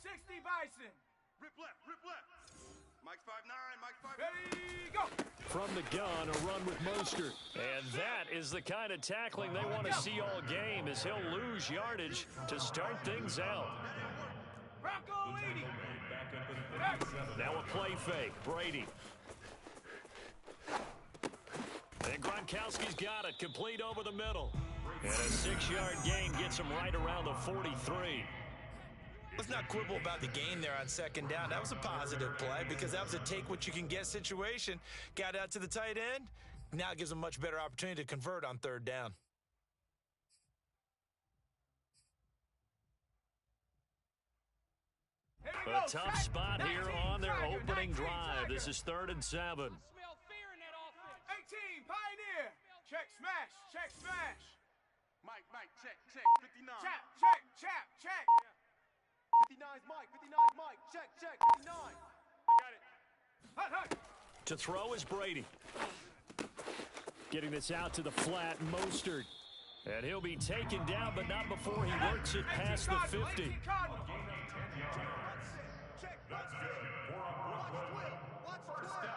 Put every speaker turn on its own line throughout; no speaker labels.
60 Bison.
Rip left, rip left. Mike's 5'9", Mike's 5'9".
Ready, go.
From the gun, a run with Mostert. And that is the kind of tackling they want to see all game, as he'll lose yardage to start things out.
Bronco 80.
Now a play fake. Brady. And Gronkowski's got it. Complete over the middle. And a 6-yard gain gets him right around the 43.
Let's not quibble about the gain there on second down. That was a positive play because that was a take-what-you-can-get situation. Got out to the tight end. Now it gives him a much better opportunity to convert on third down.
A tough spot here on their opening drive. This is 3rd and 7.
18, Pioneer. Check, smash, check, smash.
Mike, check, 59.
Check.
59's Mike, 59's Mike. Check, 59. I got it.
Hut.
To throw is Brady. Getting this out to the flat, Mostert. And he'll be taken down, but not before he works it past the 50.
That's good. Watch first down.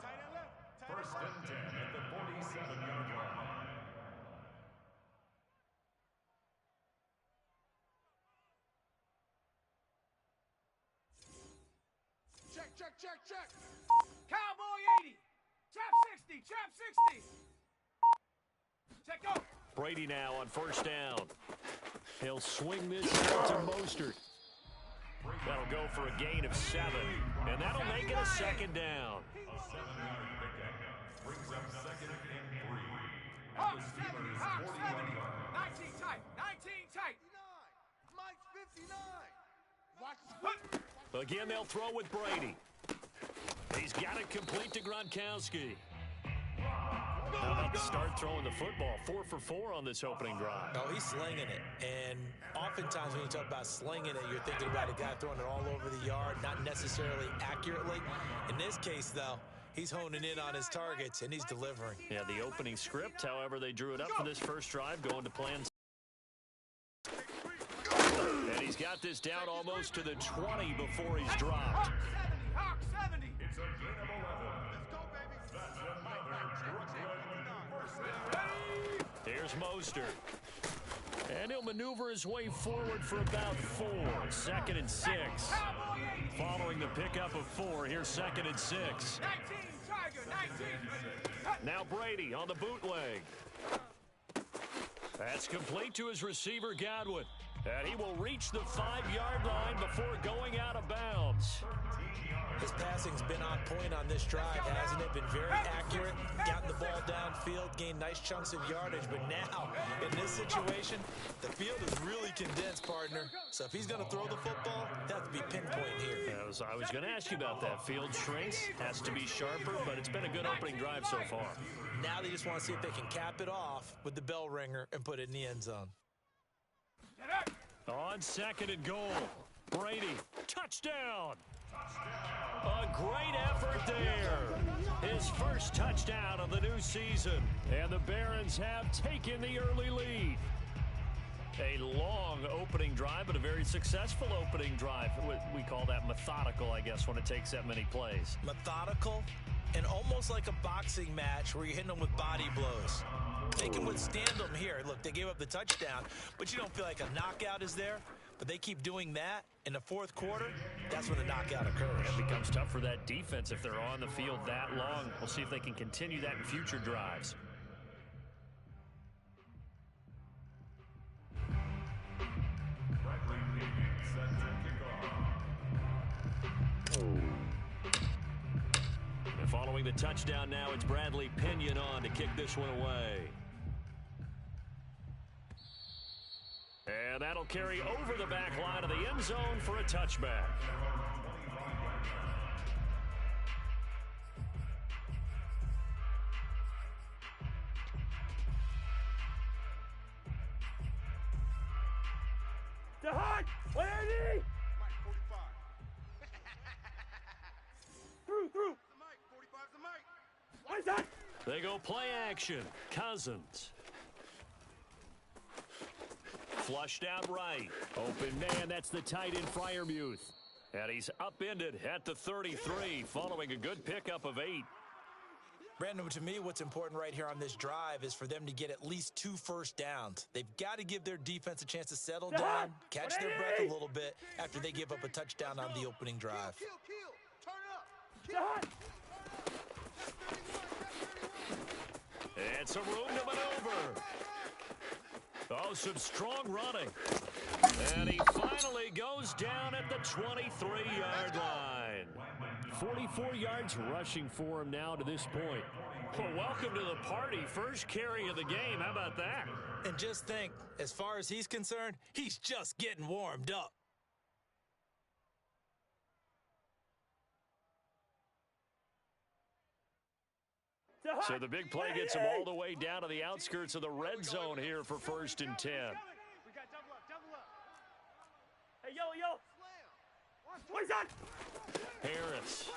Tight end left.
First and 10 at the 47-yard line.
Check.
Cowboy 80. Chop 60. Check go.
Brady now on first down. He'll swing this out to Mostert. That'll go for a gain of 7. And that'll make it a second down.
A 7-yard pickup brings up second and 3.
Hawk 70. 19 tight.
Mike's 59. Watch.
Again, they'll throw with Brady. He's got it complete to Gronkowski. How about start throwing the football? 4 for 4 on this opening drive.
Oh, he's slinging it. And oftentimes when you talk about slinging it, you're thinking about a guy throwing it all over the yard, not necessarily accurately. In this case, though, he's honing in on his targets, and he's delivering.
Yeah, the opening script, however, they drew it up for this first drive, going to plan. And he's got this down almost to the 20 before he's dropped.
Hawk 70.
It's a gain of 11.
Let's go, baby.
That's another Brooklyn first down.
Here's Mostert. And he'll maneuver his way forward for about 4. 2nd and 6. Following the pickup of 4, here's 2nd and 6.
19, Tiger, 19.
Now Brady on the bootleg. That's complete to his receiver, Godwin. And he will reach the 5-yard line before going out of bounds.
His passing's been on point on this drive, hasn't it? Been very accurate, gotten the ball downfield, gained nice chunks of yardage. But now, in this situation, the field is really condensed, partner. So if he's going to throw the football, it has to be pinpoint here.
I was going to ask you about that. Field shrinks, has to be sharper, but it's been a good opening drive so far.
Now they just want to see if they can cap it off with the bell ringer and put it in the end zone.
On 2nd and goal, Brady, touchdown. A great effort there. His first touchdown of the new season. And the Barons have taken the early lead. A long opening drive, but a very successful opening drive. We call that methodical, I guess, when it takes that many plays.
Methodical and almost like a boxing match where you're hitting them with body blows. They can withstand them here. Look, they gave up the touchdown, but you don't feel like a knockout is there. But they keep doing that in the 4th quarter, that's when the knockout occurs.
It becomes tough for that defense if they're on the field that long. We'll see if they can continue that in future drives. And following the touchdown now, it's Bradley Pinion on to kick this one away. And that'll carry over the back line of the end zone for a touchback.
The Hunt! Landy!
Mike, 45.
Through.
The Mike, 45's the Mike.
What is that?
They go play action. Cousins. Flushed out right. Open man, that's the tight end Freiermuth. And he's upended at the 33 following a good pickup of 8.
Brandon, to me, what's important right here on this drive is for them to get at least 2 first downs. They've got to give their defense a chance to settle down, catch their breath a little bit after they give up a touchdown on the opening drive.
Turn up.
And some room to maneuver. Oh, some strong running. And he finally goes down at the 23-yard line. 44 yards rushing for him now to this point. Well, welcome to the party. First carry of the game. How about that?
And just think, as far as he's concerned, he's just getting warmed up.
So the big play gets him all the way down to the outskirts of the red zone here for 1st and 10.
We got double up. Hey, yo. What is that?
Harris.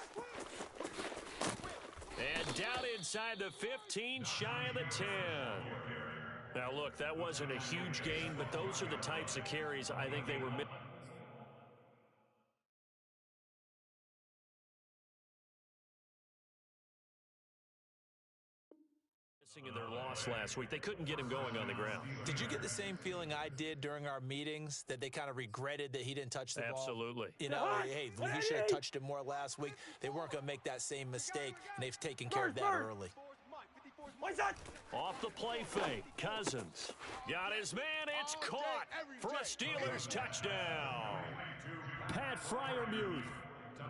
And down inside the 15, shy of the 10. Now, look, that wasn't a huge gain, but those are the types of carries I think they were missing. In their loss last week. They couldn't get him going on the ground.
Did you get the same feeling I did during our meetings, that they kind of regretted that he didn't touch the ball?
Absolutely.
You know, hey, he should have touched it more last week. They weren't going to make that same mistake, and they've taken care of that early.
What is that?
Off the play fake, Cousins. Got his man, it's caught for a Steelers touchdown. Pat Freiermuth.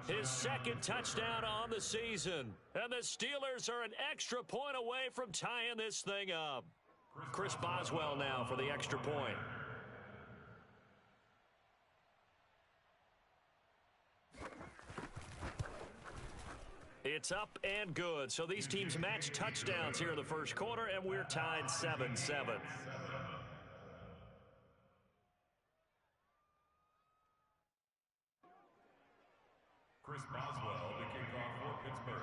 His second touchdown on the season. And the Steelers are an extra point away from tying this thing up. Chris Boswell now for the extra point. It's up and good. So these teams match touchdowns here in the first quarter, and we're tied 7-7.
Chris Boswell, the kickoff for Pittsburgh.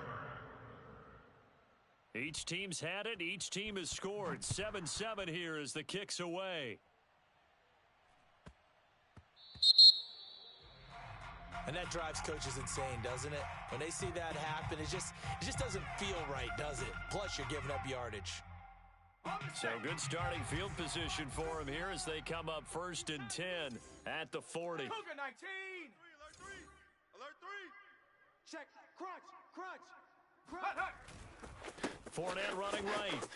Each team's had it. Each team has scored. 7-7 here as the kick's away.
And that drives coaches insane, doesn't it? When they see that happen, it just doesn't feel right, does it? Plus, you're giving up yardage.
So good starting field position for him here as they come up 1st and 10 at the 40.
Cougar 19.
Alert 3. Check. Crunch.
Fournette running right.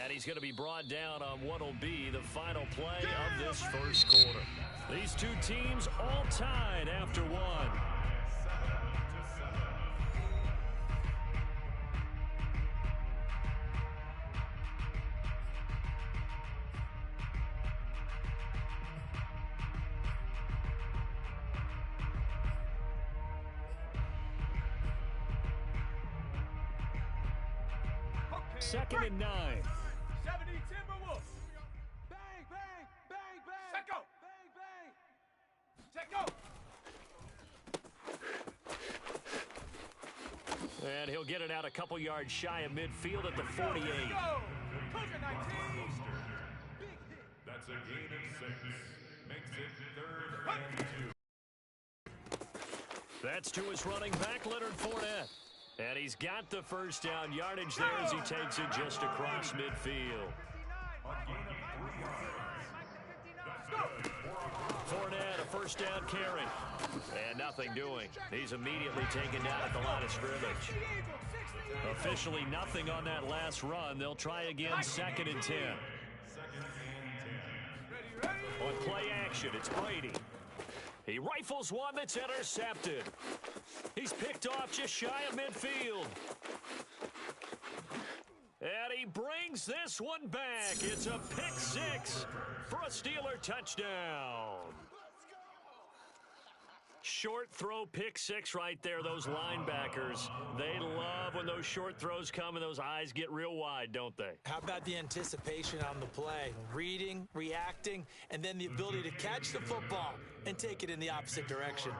And he's going to be brought down on what will be the final play of this first quarter. These two teams all tied after one. Second and 9.
70 Timberwolves. Bang. Set go. Bang. Set go.
And he'll get it out a couple yards shy of midfield at the 48.
Go. Cougar 19.
That's a gain of 6. Makes it 3rd and 2.
That's to his running back, Leonard Fournette. And he's got the first down yardage there as he takes it just across midfield. Fournette, a first down carry. And nothing doing. He's immediately taken down at the line of scrimmage. Officially nothing on that last run. They'll try again 2nd and 10. On play action, it's Brady. He rifles one that's intercepted. He's picked off just shy of midfield. And he brings this one back. It's a pick 6 for a Steeler touchdown. Short throw pick 6 right there. Those linebackers, they love when those short throws come and those eyes get real wide, don't they?
How about the anticipation on the play? Reading, reacting, and then the ability to catch the football and take it in the opposite direction.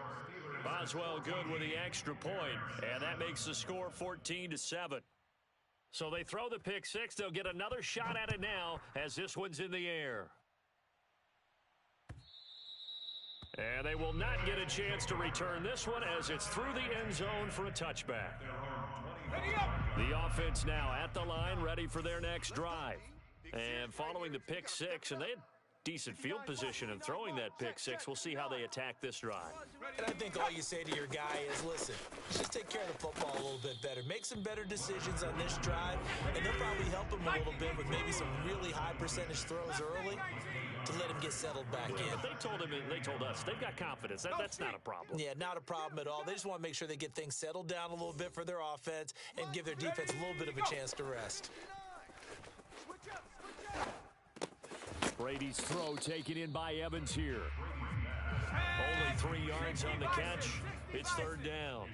Boswell good with the extra point, and that makes the score 14-7. So they throw the pick 6. They'll get another shot at it now as this one's in the air. And they will not get a chance to return this one as it's through the end zone for a touchback. The offense now at the line, ready for their next drive. And following the pick six, and they had decent field position in throwing that pick six. We'll see how they attack this drive.
And I think all you say to your guy is, listen, just take care of the football a little bit better. Make some better decisions on this drive, and they'll probably help him a little bit with maybe some really high percentage throws early to let him get settled back in.
But they told him, and they told us, they've got confidence. That's not a problem.
Yeah, not a problem at all. They just want to make sure they get things settled down a little bit for their offense and give their defense a little bit of a chance to rest.
Brady's throw taken in by Evans here. Only 3 yards on the catch. It's third down.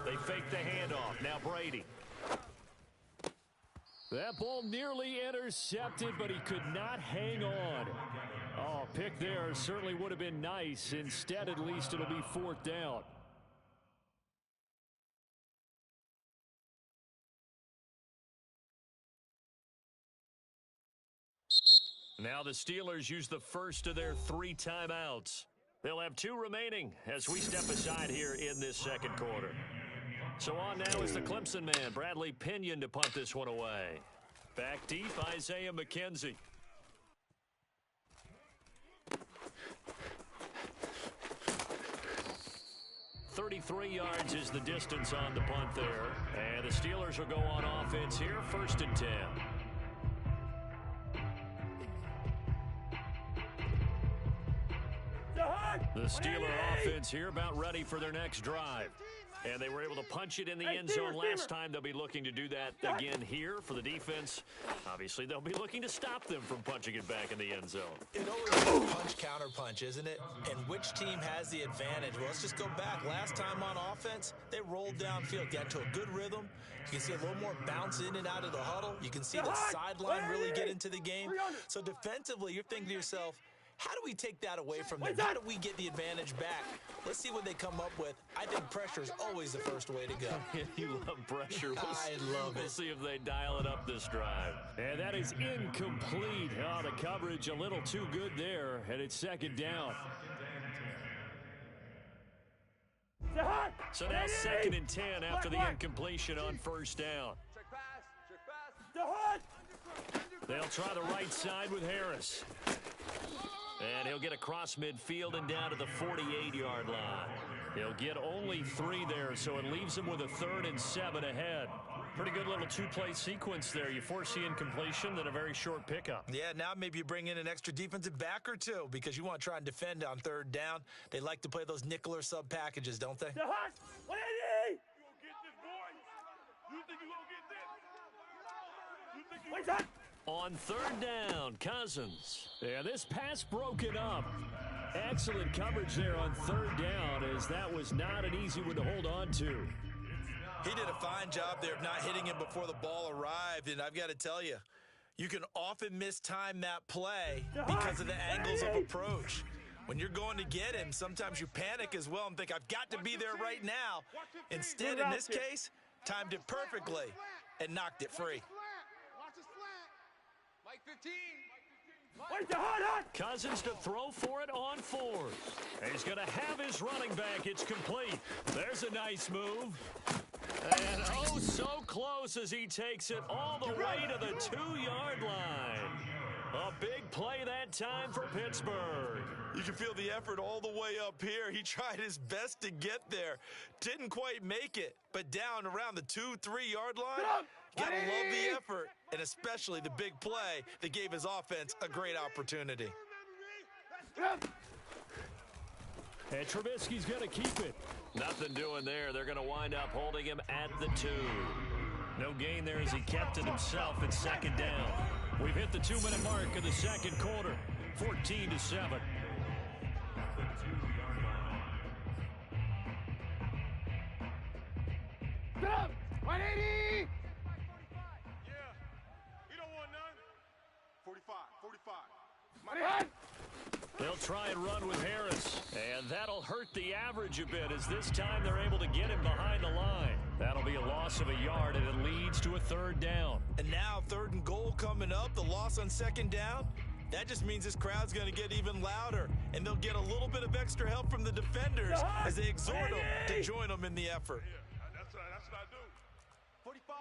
They fake the handoff. Now Brady. That ball nearly intercepted, but he could not hang on. Oh, pick there certainly would have been nice. Instead, at least it'll be fourth down. Now the Steelers use the first of their 3 timeouts. They'll have 2 remaining as we step aside here in this second quarter. So on now is the Clemson man, Bradley Pinion, to punt this one away. Back deep, Isaiah McKenzie. .33 yards is the distance on the punt there. And the Steelers will go on offense here, 1st and 10. The Steeler offense here about ready for their next drive. And they were able to punch it in the end zone last time. They'll be looking to do that again here for the defense. Obviously, they'll be looking to stop them from punching it back in the end zone.
It always is punch, counter punch, isn't it? And which team has the advantage? Well, let's just go back. Last time on offense, they rolled downfield, got to a good rhythm. You can see a little more bounce in and out of the huddle. You can see the sideline really get into the game. So defensively, you're thinking to yourself, how do we take that away from them? How do we get the advantage back? Let's see what they come up with. I think pressure is always the first way to go.
You love pressure.
I love it.
We'll see if they dial it up this drive. And that is incomplete. Oh, the coverage a little too good there, and it's second down. So now 2nd and 10 after the incompletion on first down. They'll try the right side with Harris. And he'll get across midfield and down to the 48-yard line. He'll get only 3 there, so it leaves him with a 3rd and 7 ahead. Pretty good little 2-play sequence there. You foresee incompletion, then a very short pickup.
Yeah, now maybe you bring in an extra defensive back or 2 because you want to try and defend on 3rd down. They like to play those nickel or sub packages, don't they?
The Hunt! 180! You gonna get this, boy? You think you gonna get this? You think you gonna get this?
On 3rd down, Cousins. And this pass broken up. Excellent coverage there on 3rd down, as that was not an easy one to hold on to.
He did a fine job there of not hitting him before the ball arrived, and I've got to tell you, you can often mistime that play because of the angles of approach. When you're going to get him, sometimes you panic as well and think, I've got to be there right now. Instead, in this case, timed it perfectly and knocked it free.
15.
Cousins to throw for it on 4th. And he's going to have his running back. It's complete. There's a nice move. And oh, so close as he takes it all the way to the 2-yard line. A big play that time for Pittsburgh.
You can feel the effort all the way up here. He tried his best to get there. Didn't quite make it, but down around the 2-3-yard line, gotta love the effort, and especially the big play that gave his offense a great opportunity.
And Trubisky's going to keep it. Nothing doing there. They're going to wind up holding him at the 2. No gain there as he kept it himself at 2nd down. We've hit the 2-minute mark of the second quarter, 14-7.
Get up! 180!
Yeah. You don't want none. 45.
Money Hunt!
They'll try and run with Harris, and that'll hurt the average a bit as this time they're able to get him behind the line. That'll be a loss of a yard, and it leads to a 3rd down.
And now 3rd and goal coming up. The loss on 2nd down. That just means this crowd's going to get even louder, and they'll get a little bit of extra help from the defenders as they exhort them to join them in the effort.
Yeah, that's what I do.
45,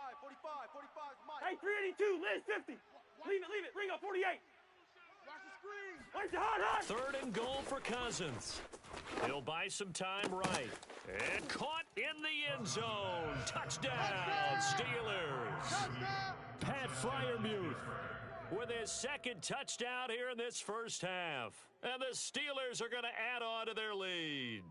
Mike.
Hey, 382, Liz, 50. Leave it. Ringo, 48. Watch the screen. Where's the hot?
Third and goal for Cousins. He'll buy some time right. And caught in the end zone. Touchdown, Steelers. Pat Fryermuth with his second touchdown here in this first half. And the Steelers are going to add on to their lead.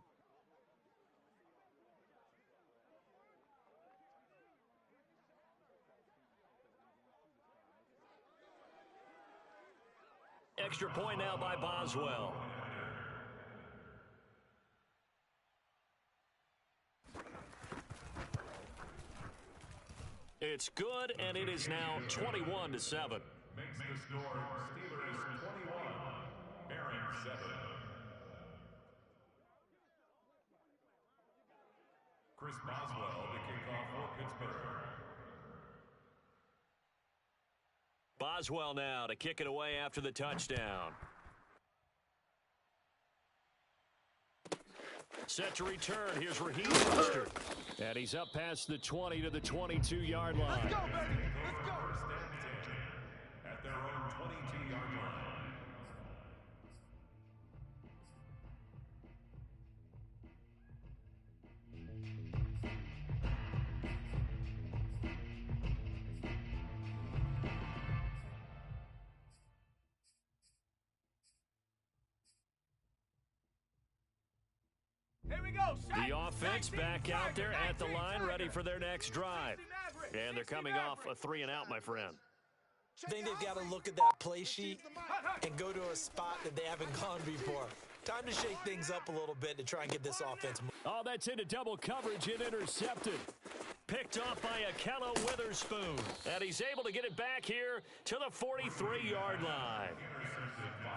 Extra point now by Boswell. It's good, and it is now 21-7.
Makes the score Steelers 21, Barons 7. Chris Boswell, the kickoff for Pittsburgh.
Boswell now to kick it away after the touchdown. Set to return. Here's Raheem Mostert. And he's up past the 20 to the 22-yard line.
Let's go, baby. Let's go.
First and 10 at their own 22-yard line.
Here we go.
The offense back out there at the line, ready for their next drive. And they're coming off a 3-and-out, my friend.
I think they've got to look at that play sheet and go to a spot that they haven't gone before. Time to shake things up a little bit to try and get this offense moving.
Oh, that's into double coverage and intercepted. Picked off by Akello Witherspoon. And he's able to get it back here to the 43-yard line.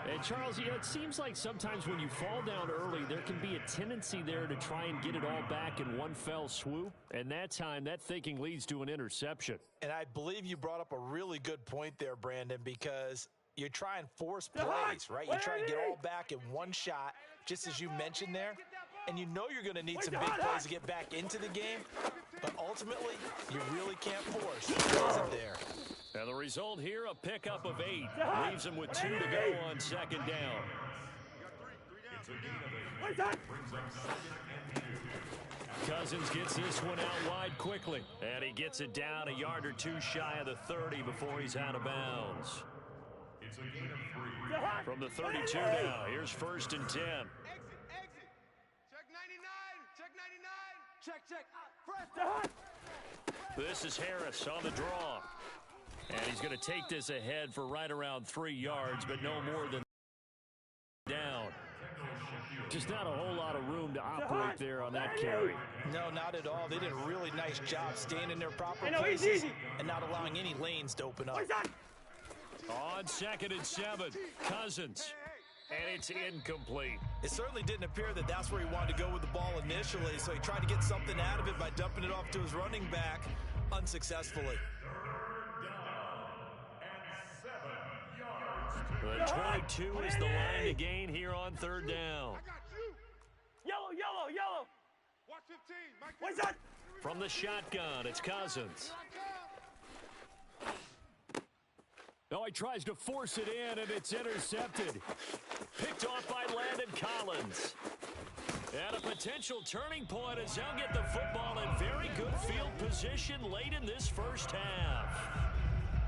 And Charles, it seems like sometimes when you fall down early, there can be a tendency there to try and get it all back in one fell swoop.
And that time, that thinking leads to an interception.
And I believe you brought up a really good point there, Brandon, because you try and force plays, right? You try and get all back in one shot, just as you mentioned there. And you know you're going to need some big plays to get back into the game. But ultimately, you really can't force. It wasn't there.
And the result here, a pickup of 8. Leaves him with 2 to go on second down. Cousins gets this one out wide quickly. And he gets it down a yard or 2 shy of the 30 before he's out of bounds.
It's a gain of 3.
From the 32 now, here's first and 10.
Exit. Check 99. Check 99. Check. Fresh.
This is Harris on the draw. And he's going to take this ahead for right around 3 yards, but no more than down.
Just not a whole lot of room to operate there on that carry.
No, not at all. They did a really nice job staying in their proper places and not allowing any lanes to open up.
On 2nd and 7, Cousins. And it's incomplete.
It certainly didn't appear that that's where he wanted to go with the ball initially, so he tried to get something out of it by dumping it off to his running back unsuccessfully.
The 22 is the line to gain here on 3rd down.
Yellow. Watch 15. Mike, what's that?
From the shotgun, it's Cousins.
No, he tries to force it in, and it's intercepted.
Picked off by Landon Collins. And a potential turning point as they'll get the football in very good field position late in this first half.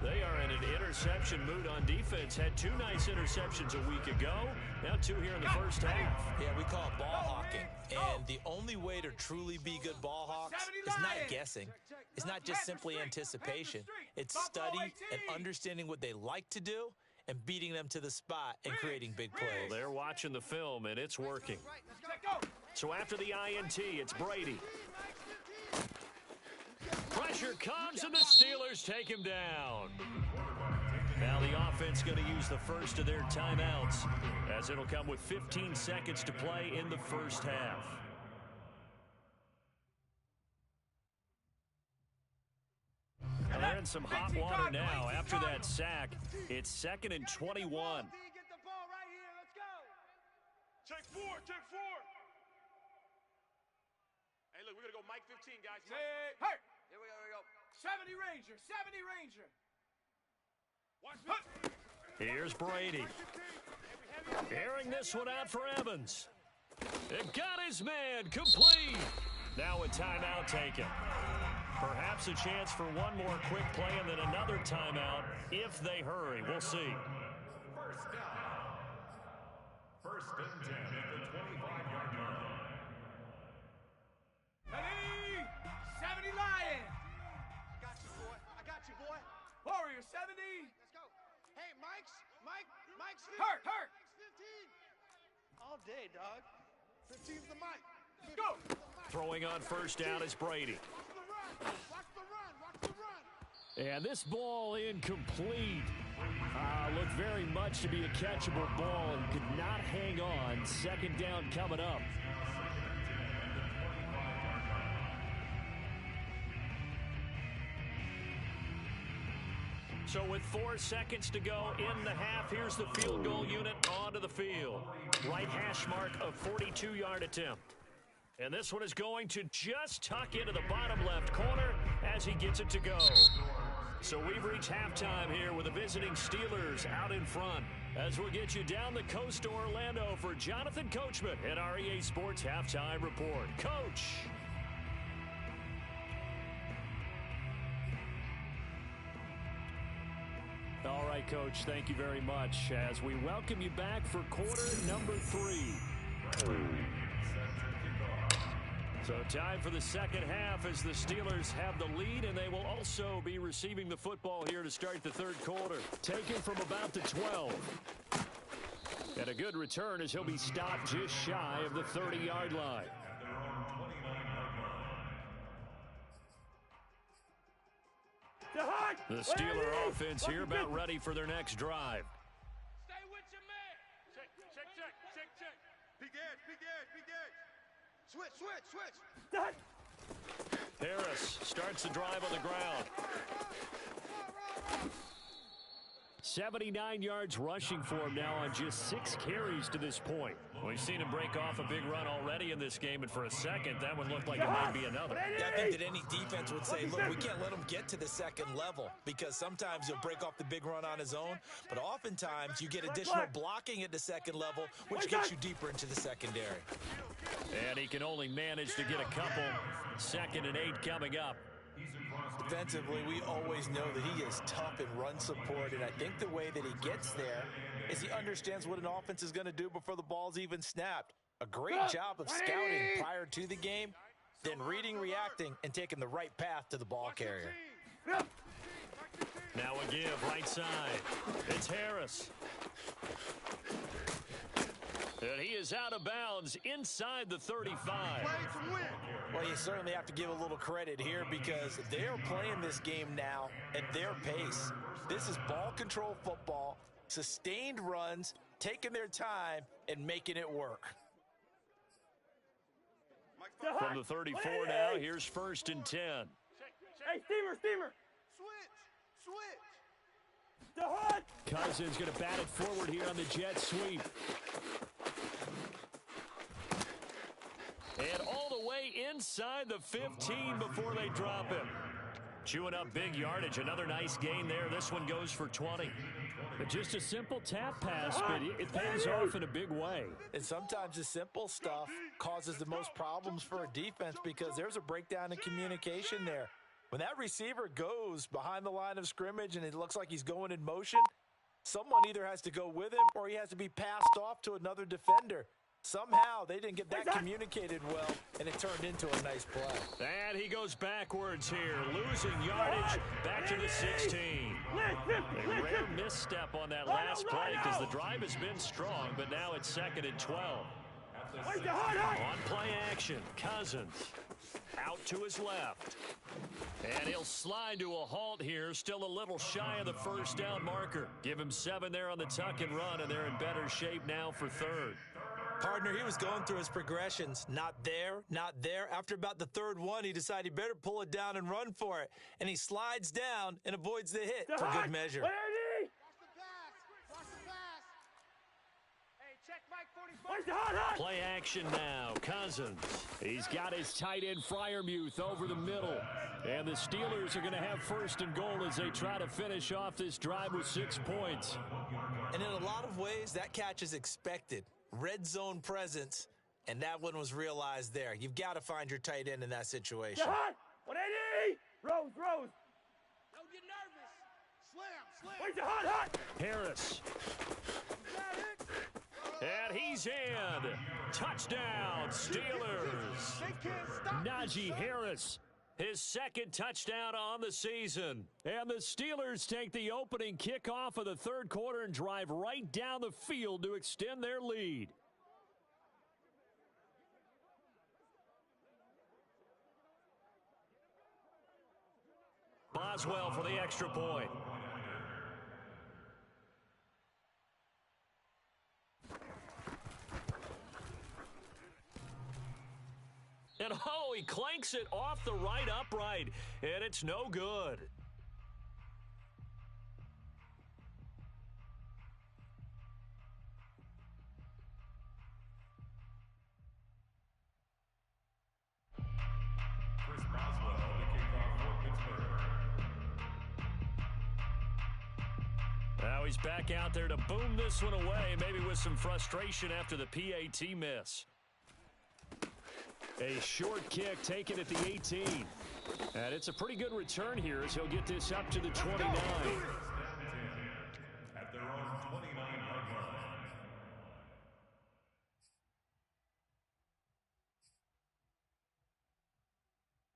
They are in an interception mood on defense. Had 2 nice interceptions a week ago. Now 2 here in the first half.
Yeah, we call it ball hawking. And the only way to truly be good ball hawks is not guessing. It's not just simply anticipation. It's study and understanding what they like to do and beating them to the spot and creating big plays.
They're watching the film, and it's working. So after the INT, it's Brady. Pressure comes, and the Steelers take him down. Now the offense going to use the first of their timeouts, as it'll come with 15 seconds to play in the first half.
Well, they're in some hot water now. After that sack, it's 2nd and 21.
Get the ball right here. Let's go.
Check four, check four. Hey, look, we're going to go Mike 15, guys.
Say, hey. Here we go. 70 Ranger. 70 Ranger.
Watch this.
Here's Brady. Airing this one out for Evans. It got his man complete. Now a timeout taken. Perhaps a chance for one more quick play and then another timeout if they hurry. We'll see.
First down. First and 10 at the 25-yard line.
Ready? 70 Lion.
I got you, boy.
Warrior 70.
Let's go. Hey, Mike's 15.
Hurt.
Mike's 15. All day, dog. 15's the Mike.
Go.
Throwing on first down is Brady.
Watch the run.
And this ball incomplete. Looked very much to be a catchable ball and could not hang on. Second down coming up. So with 4 seconds to go in the half, here's the field goal unit onto the field. Right hash mark of 42-yard attempt. And this one is going to just tuck into the bottom left corner as he gets it to go. So we've reached halftime here with the visiting Steelers out in front. As we'll get you down the coast to Orlando for Jonathan Coachman at our EA Sports Halftime Report. Coach. All right, Coach, thank you very much as we welcome you back for quarter number 3. So time for the second half as the Steelers have the lead, and they will also be receiving the football here to start the third quarter. Taken from about the 12. And a good return as he'll be stopped just shy of the 30-yard line. The Steeler offense here about ready for their next drive.
Stay with your man.
Check. Big edge.
Switch.
Harris starts the drive on the ground. 79 yards rushing for him now on just 6 carries to this point. We've seen him break off a big run already in this game, and for a second, that one looked like it might be another.
Yeah, I think that any defense would say, look, we can't let him get to the second level because sometimes he'll break off the big run on his own, but oftentimes you get additional blocking at the second level, which gets you deeper into the secondary.
And he can only manage to get a couple. 2nd and 8 coming up.
Defensively, we always know that he is tough in run support, and I think the way that he gets there is he understands what an offense is going to do before the ball's even snapped. A great job of scouting prior to the game, then reading, reacting, and taking the right path to the ball carrier.
Now a give right side. It's Harris. And he is out of bounds inside the 35.
Well, you certainly have to give a little credit here because they're playing this game now at their pace. This is ball control football, sustained runs, taking their time, and making it work.
From the 34 now, here's 1st and 10.
Hey, steamer.
Switch.
Cousins going to bat it forward here on the jet sweep. And all the way inside the 15 before they drop him. Chewing up big yardage. Another nice gain there. This one goes for 20. But just a simple tap pass, but it pays off in a big way.
And sometimes the simple stuff causes the most problems for a defense because there's a breakdown in communication there. When that receiver goes behind the line of scrimmage and it looks like he's going in motion, someone either has to go with him or he has to be passed off to another defender. Somehow they didn't get that communicated well, and it turned into a nice play.
And he goes backwards here, losing yardage back to the 16. A rare misstep on that last play because the drive has been strong, but now it's 2nd and 12. On play action, Cousins out to his left. And he'll slide to a halt here, still a little shy of the first down marker. Give him 7 there on the tuck and run, and they're in better shape now for 3rd.
Partner, he was going through his progressions. Not there, not there. After about the third one, he decided he better pull it down and run for it. And he slides down and avoids the hit for good measure.
Watch the pass. Watch the pass. Hey, check Mike 45.
Play action now. Cousins. He's got his tight end Freiermuth over the middle. And the Steelers are going to have first and goal as they try to finish off this drive with 6 points.
And in a lot of ways, that catch is expected. Red zone presence, and that one was realized there. You've got to find your tight end in that situation.
180! Rose!
Don't get nervous. Slam.
Harris. And he's in. Touchdown, Steelers.
They can't stop.
Najee Harris, his second touchdown on the season. And the Steelers take the opening kickoff of the third quarter and drive right down the field to extend their lead. Boswell for the extra point. And oh, he clanks it off the right upright, and it's no good.
Chris Boswell, the kickoff for Pittsburgh.
Now he's back out there to boom this one away, maybe with some frustration after the PAT miss. A short kick taken at the 18. And it's a pretty good return here as he'll get this up to the 29.
At their own 29-yard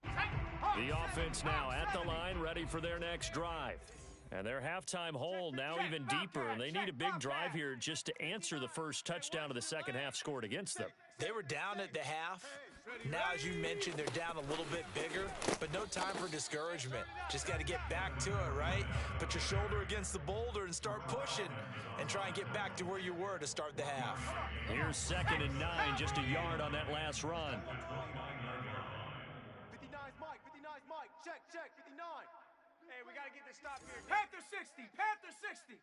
line.
The offense now at the line, ready for their next drive. And their halftime hole now even deeper, and they need a big drive here just to answer the first touchdown of the second half scored against them.
They were down at the half. Now, as you mentioned, they're down a little bit bigger, but no time for discouragement. Just got to get back to it, right? Put your shoulder against the boulder and start pushing and try and get back to where you were to start the half.
Here's 2nd and 9, just a yard on that last run.
59's Mike. 59's Mike. Check. 59.
Hey, we got to get this stop here.
Panther 60. Panther 60.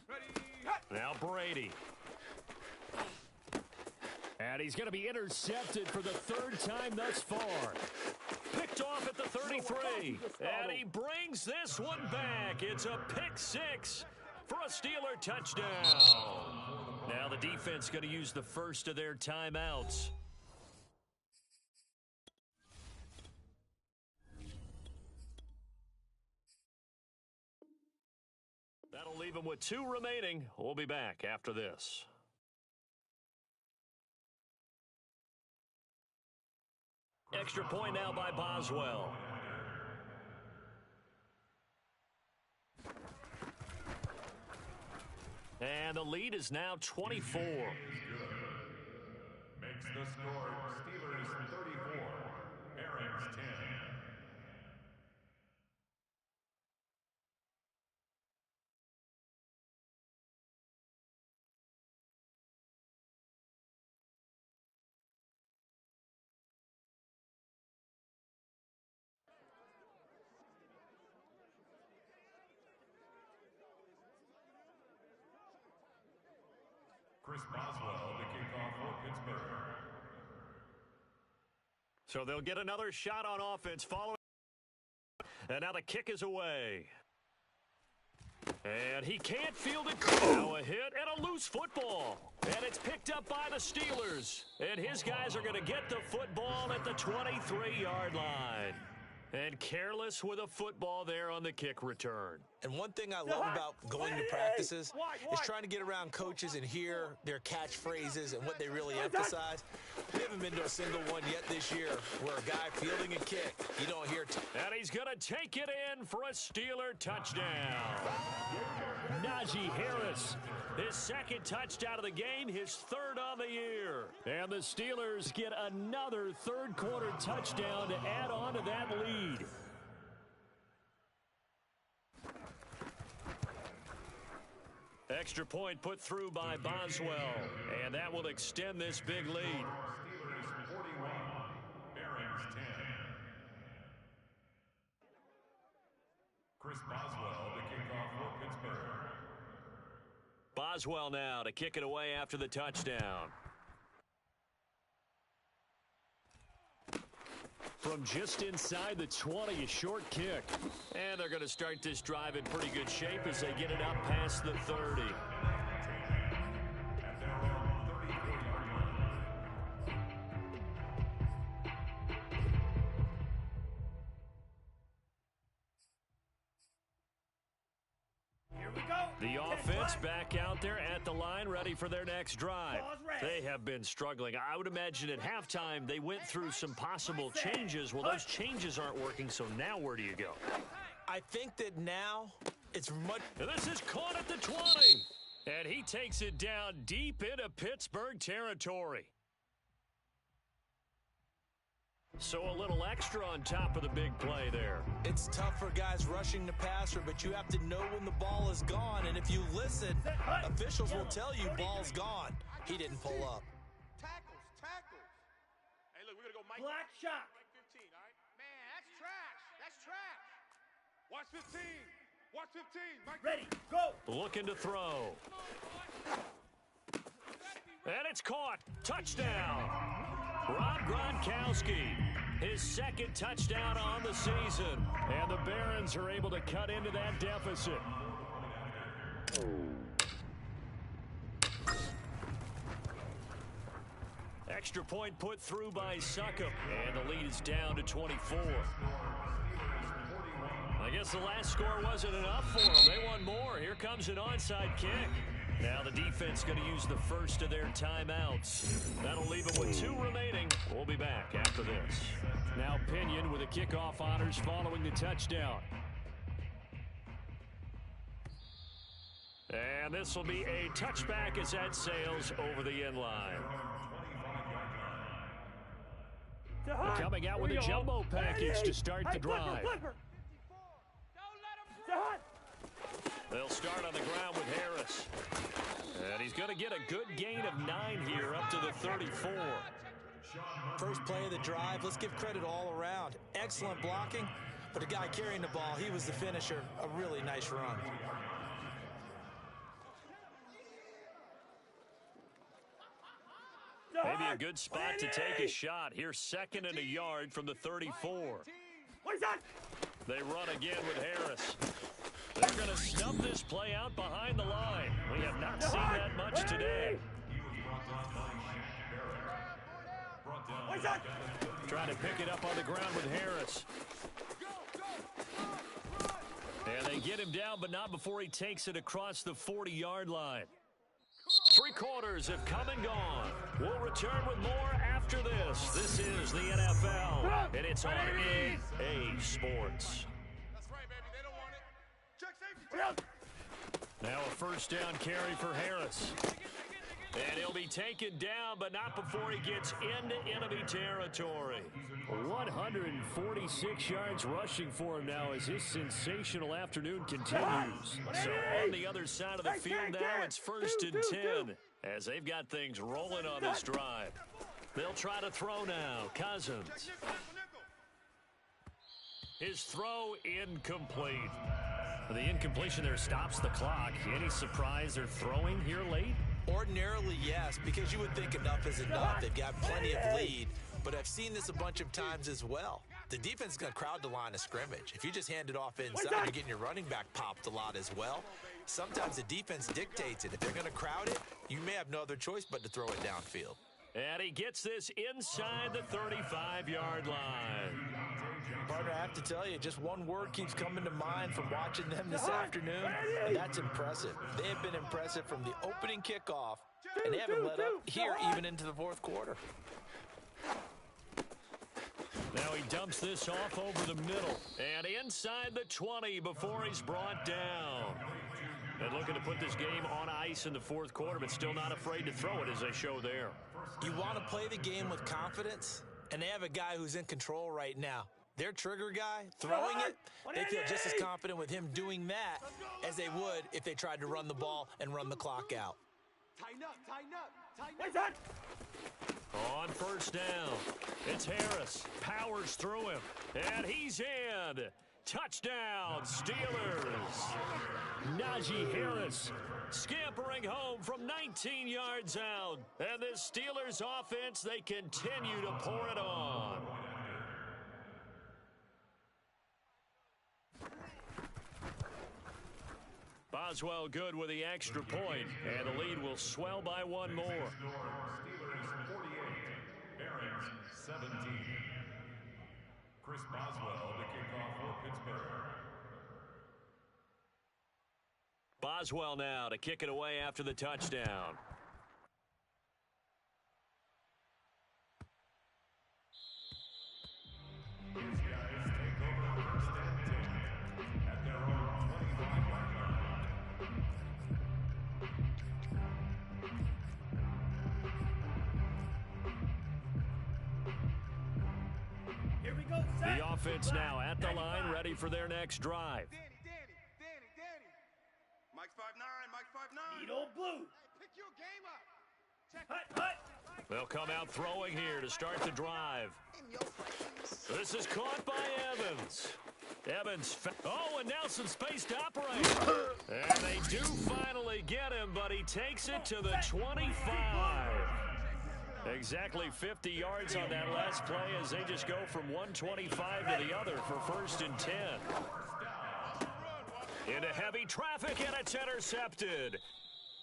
Ready.
Now Brady. And he's going to be intercepted for the third time thus far. Picked off at the 33. And he brings this one back. It's a pick 6 for a Steeler touchdown. Now the defense going to use the first of their timeouts. That'll leave them with 2 remaining. We'll be back after this. Extra point now by Boswell. And the lead is now 24.
Makes the score Steelers 34, Barons 10. Chris Boswell, the kickoff for Pittsburgh.
So they'll get another shot on offense following. And now the kick is away. And he can't field it. Now a hit and a loose football. And it's picked up by the Steelers. And his guys are going to get the football at the 23-yard line. And careless with a football there on the kick return.
And one thing I love about going to practices is trying to get around coaches and hear their catchphrases and what they really emphasize. We haven't been to a single one yet this year where a guy fielding a kick, you don't hear.
And he's going to take it in for a Steeler touchdown. Najee Harris, his second touchdown of the game, his third on the year. And the Steelers get another third quarter touchdown to add on to that lead. Extra point put through by Boswell, and that will extend this big lead.
Steelers 41, Barons 10. Chris Boswell, the kickoff for Pittsburgh.
Boswell now to kick it away after the touchdown. From just inside the 20, a short kick. And they're going to start this drive in pretty good shape as they get it up past the 30.
At their own 34-yard line.
Here we go.
The offense back out there at the line, ready for their next drive. They have been struggling. I would imagine at halftime they went through some possible changes. Well, those changes aren't working, so now where do you go?
I think that now it's much...
And this is caught at the 20. And he takes it down deep into Pittsburgh territory. So a little extra on top of the big play there.
It's tough for guys rushing the passer, but you have to know when the ball is gone. And if you listen, officials will tell you ball's gone. He didn't pull up.
Tackles, tackles.
Hey, look, we're going to go Mike.
Black shot.
Mike 15, all right?
Man, that's trash. That's trash.
Watch 15. Watch 15. Mike.
Ready, go.
Looking to throw. And it's caught. Touchdown. Rob Gronkowski, his second touchdown on the season. And the Barons are able to cut into that deficit. Extra point put through by Succop. And the lead is down to 24. I guess the last score wasn't enough for them. They want more. Here comes an onside kick. Now the defense going to use the first of their timeouts. That'll leave them with 2 remaining. We'll be back after this. Now Pinion with the kickoff honors following the touchdown. And this will be a touchback as that sails over the end line. Coming out with a jumbo package to start the drive. They'll start on the ground with Harris. And he's going to get a good gain of 9 here up to the 34.
First play of the drive, let's give credit all around. Excellent blocking, but the guy carrying the ball, he was the finisher. A really nice run.
Maybe a good spot to take a shot. Here's 2nd and a yard from the 34. They run again with Harris. They're going to snub this play out behind the line. We have not seen that much today. Trying to pick it up on the ground with Harris. And they get him down, but not before he takes it across the 40-yard line. 3 quarters have come and gone. We'll return with more after this. This is the NFL, and it's on EA Sports.
That's right, baby. They don't want it. Check safety.
Now a first down carry for Harris. And he'll be taken down, but not before he gets into enemy territory. 146 yards rushing for him now as his sensational afternoon continues. So on the other side of the field now, it's 1st and 10 as they've got things rolling on this drive. They'll try to throw now. Cousins. His throw incomplete. The incompletion there stops the clock. Any surprise they're throwing here late?
Ordinarily, yes, because you would think enough is enough. They've got plenty of lead, but I've seen this a bunch of times as well. The defense is going to crowd the line of scrimmage. If you just hand it off inside, you're getting your running back popped a lot as well. Sometimes the defense dictates it. If they're going to crowd it, you may have no other choice but to throw it downfield.
And he gets this inside the 35-yard line.
Partner, I have to tell you, just one word keeps coming to mind from watching them this afternoon, and that's impressive. They have been impressive from the opening kickoff, and they haven't let up here even into the 4th quarter.
Now he dumps this off over the middle and inside the 20 before he's brought down. And looking to put this game on ice in the 4th quarter, but still not afraid to throw it as they show there.
You want to play the game with confidence, and they have a guy who's in control right now. their trigger guy, throwing it, they feel just as confident with him doing that as they would if they tried to run the ball and run the clock out.
Tighten up, tighten up, tighten up.
On first down, it's Harris. Powers through him, and he's in. Touchdown, Steelers. Najee Harris scampering home from 19 yards out. And this Steelers offense, they continue to pour it on. Boswell good with the extra point, and the lead will swell by one more.
Steelers 48, Barons 17. Chris Boswell to kick off for Pittsburgh.
Boswell now to kick it away after the touchdown.
These guys take over first and 10 at their own 25-yard line.
Here we go, set.
The offense now at the line, ready for their next drive.
Danny.
Mike's 5'9", Mike's 5'9".
Need old blue. Hey, pick your game up. Check.
Hut.
They'll come out throwing here to start the drive. This is caught by Evans. And Nelson space to operate. And they do finally get him, but he takes it to the 25. Exactly 50 yards on that last play as they just go from 125 to the other for first and 10. Into heavy traffic, and it's intercepted.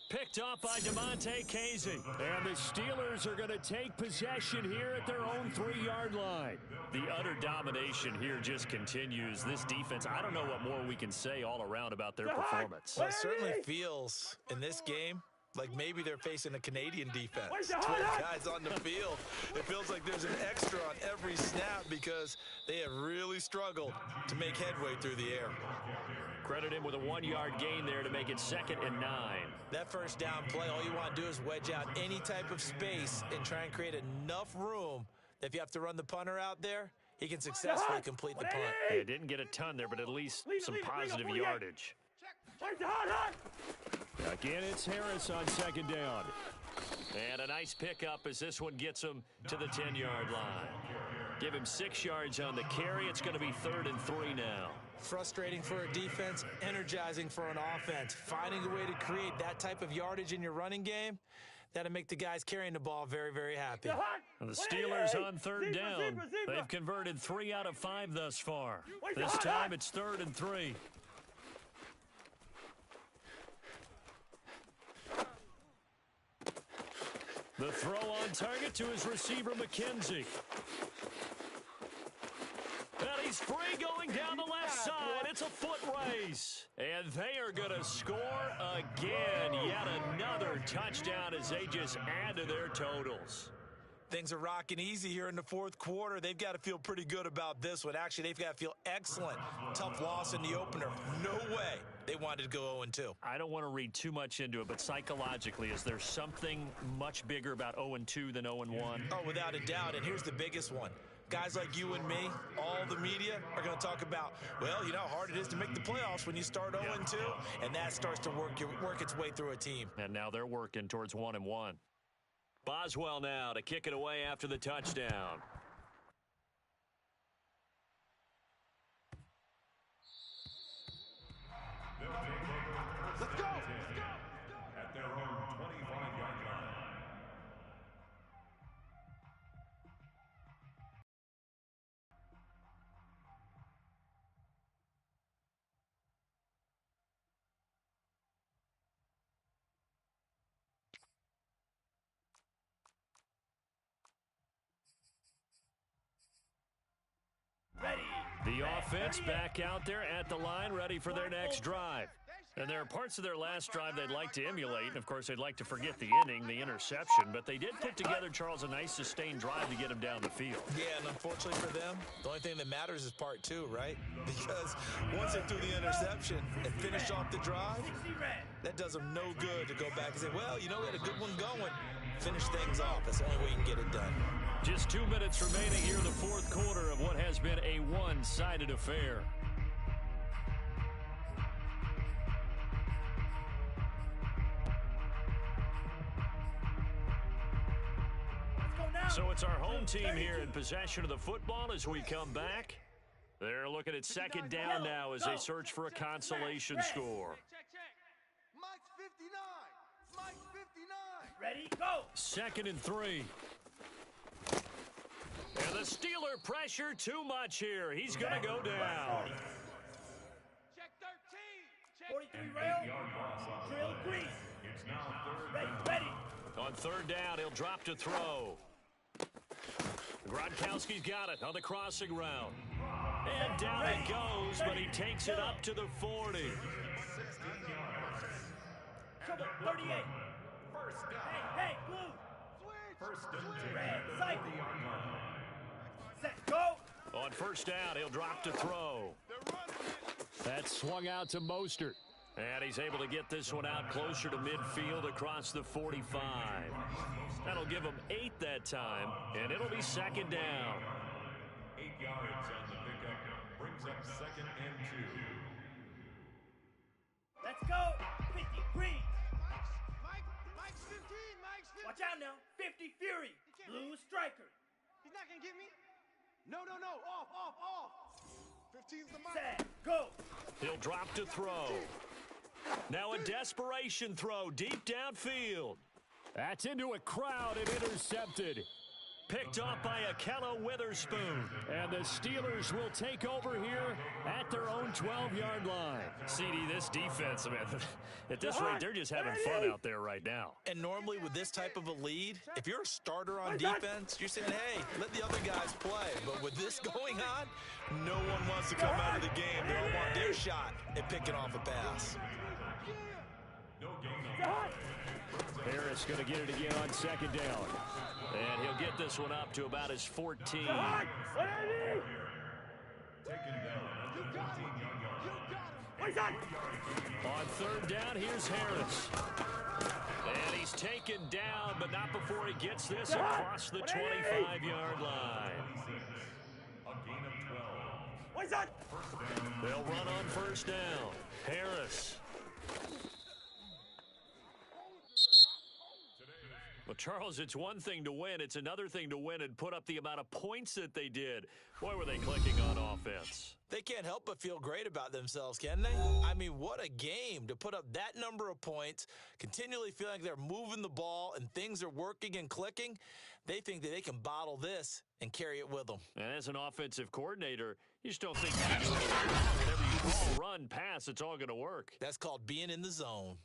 Picked up by DeMonte Casey. And the Steelers are going to take possession here at their own 3-yard line. The utter domination here just continues. This defense, I don't know what more we can say all around about their performance.
Well, it certainly feels in this game like maybe they're facing a Canadian defense. 12 guys on the field. It feels like there's an extra on every snap because they have really struggled to make headway through the air.
Credit him with a 1-yard gain there to make it 2nd and 9.
That first down play, all you want to do is wedge out any type of space and try and create enough room that if you have to run the punter out there, he can successfully complete the punt.
Yeah, didn't get a ton there, but at least some positive yardage. Again, it's Harris on 2nd down. And a nice pickup as this one gets him to the 10-yard line. Give him 6 yards on the carry. It's going to be 3rd and 3 now.
Frustrating for a defense, energizing for an offense. Finding a way to create that type of yardage in your running game, that'll make the guys carrying the ball very, very happy.
And the Steelers on 3rd down. They've converted 3 out of 5 thus far. This time it's 3rd and 3. The throw on target to his receiver, McKenzie. And he's free going down the left side. It's a foot race. And they are going to score again. Yet another touchdown as they just add to their totals.
Things are rocking easy here in the 4th quarter. They've got to feel pretty good about this one. Actually, they've got to feel excellent. Tough loss in the opener. No way they wanted to go 0-2.
I don't want to read too much into it, but psychologically, is there something much bigger about 0-2 than 0-1?
Oh, without a doubt. And here's the biggest one. Guys like you and me, all the media, are going to talk about, well, you know how hard it is to make the playoffs when you start 0-2, and that starts to work its way through a team.
And now they're working towards 1-1. Boswell now to kick it away after the touchdown.
Let's go.
At their own 25-yard line.
The offense back out there at the line, ready for their next drive. And there are parts of their last drive they'd like to emulate. And, of course, they'd like to forget the inning, the interception. But they did put together, Charles, a nice sustained drive to get him down the field.
Yeah, and unfortunately for them, the only thing that matters is part 2, right? Because once they threw the interception and finished off the drive, that does them no good to go back and say, well, you know, we had a good one going. Finish things off. That's the only way you can get it done.
Just 2 minutes remaining here in the fourth quarter of what has been a one-sided affair. So it's our home team here in possession of the football as we come back. They're looking at second down now as they search for a consolation score.
Mike's 59. Mike's 59.
Ready, go.
2nd and 3. And the Steeler pressure too much here. He's going to go down.
Check 13. Check 43 rail. Drill grease.
It's now third
Ready,
down.
ready.
On third down, he'll drop to throw. Gronkowski's got it on the crossing route. And down it goes, but he takes it up to the 40.
16 yards.
Trouble, 38.
First down.
Hey, blue.
First and 10.
Red, cycle.
40-yard line.
Set, go.
On first down, he'll drop to throw. That's swung out to Mostert. And he's able to get this one out closer to midfield across the 45. That'll give him 8 that time, and it'll be second down.
8 yards on the pickup. Brings up 2nd and 2.
Let's go. 50, green.
Mike's 15. Mike's 15.
Watch out now. 50, fury. Blue striker.
He's not going to get me. No. Off. 15's the Mike.
Set, go.
He'll drop to throw. Now a desperation throw deep downfield. That's into a crowd and intercepted. Picked off by Akello Witherspoon. And the Steelers will take over here at their own 12-yard line. CD, this defense, man, at this rate, they're just having fun out there right now.
And normally with this type of a lead, if you're a starter on defense, you're saying, hey, let the other guys play. But with this going on, no one wants to come out of the game. They all want their shot at picking off a pass.
No gain on
Harris going to get it again on second down. And he'll get this one up to about his 14.
taken down at the 15-yard line.
On third down, here's Harris. And he's taken down, but not before he gets this across the 25-yard line.
A gain of 12.
They'll run on first down. Harris. Well, Charles, it's one thing to win. It's another thing to win and put up the amount of points that they did. Boy, were they clicking on offense.
They can't help but feel great about themselves, can they? I mean, what a game to put up that number of points, continually feeling like they're moving the ball and things are working and clicking. They think that they can bottle this and carry it with them.
And as an offensive coordinator, you just don't think you can do it whenever you call, run, pass, it's all going to work.
That's called being in the zone.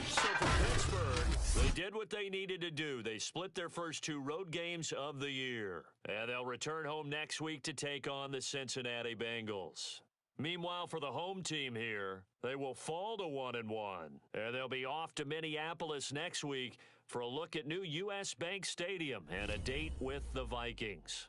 So for Pittsburgh, they did what they needed to do. They split their first 2 road games of the year. And they'll return home next week to take on the Cincinnati Bengals. Meanwhile, for the home team here, they will fall to 1-1. And they'll be off to Minneapolis next week for a look at new U.S. Bank Stadium and a date with the Vikings.